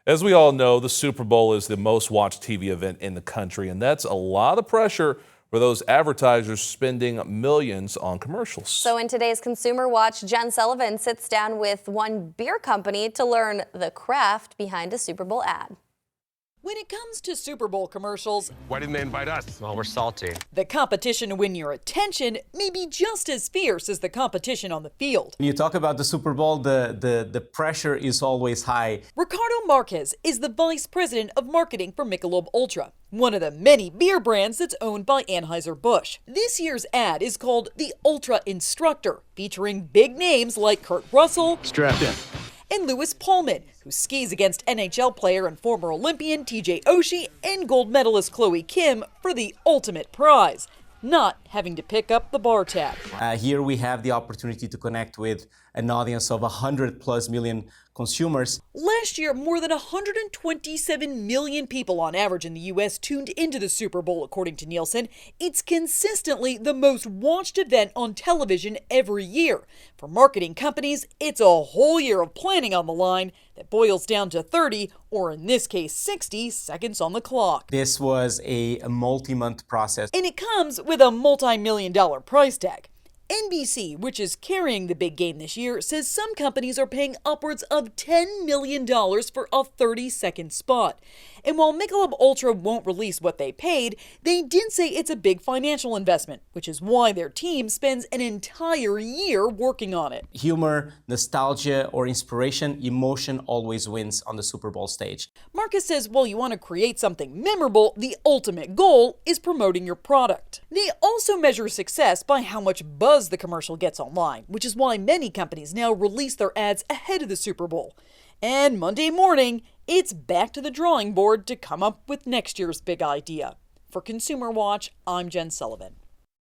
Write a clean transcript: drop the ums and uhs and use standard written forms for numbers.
As we all know, the Super Bowl is the most watched TV event in the country, and that's a lot of pressure for those advertisers spending millions on commercials. So in today's Consumer Watch, Jen Sullivan sits down with one beer company to learn the craft behind a Super Bowl ad. When it comes to Super Bowl commercials, why didn't they invite us? Well, we're salty. The competition to win your attention may be just as fierce as the competition on the field. When you talk about the Super Bowl, the pressure is always high. Ricardo Marques is the vice president of marketing for Michelob Ultra, one of the many beer brands that's owned by Anheuser-Busch. This year's ad is called the Ultra Instructor, featuring big names like Kurt Russell, Strapped in. and Lewis Pullman, who skis against NHL player and former Olympian TJ Oshie and gold medalist Chloe Kim for the ultimate prize, not having to pick up the bar tab. Here we have the opportunity to connect with an audience of 100+ million consumers. Last year, more than 127 million people on average in the U.S. tuned into the Super Bowl, according to Nielsen. It's consistently the most watched event on television every year. For marketing companies, it's a whole year of planning on the line that boils down to 30, or in this case 60, seconds on the clock. This was a multi-month process. And it comes with a multi-million-dollar price tag. NBC, which is carrying the big game this year, says some companies are paying upwards of $10 million for a 30-second spot. And while Michelob Ultra won't release what they paid, they did say it's a big financial investment, which is why their team spends an entire year working on it. Humor, nostalgia, or inspiration, emotion always wins on the Super Bowl stage. Marcus says, well, you want to create something memorable, the ultimate goal is promoting your product. They also measure success by how much buzz the commercial gets online, which is why many companies now release their ads ahead of the Super Bowl. And Monday morning, it's back to the drawing board to come up with next year's big idea. For Consumer Watch, I'm Jen Sullivan.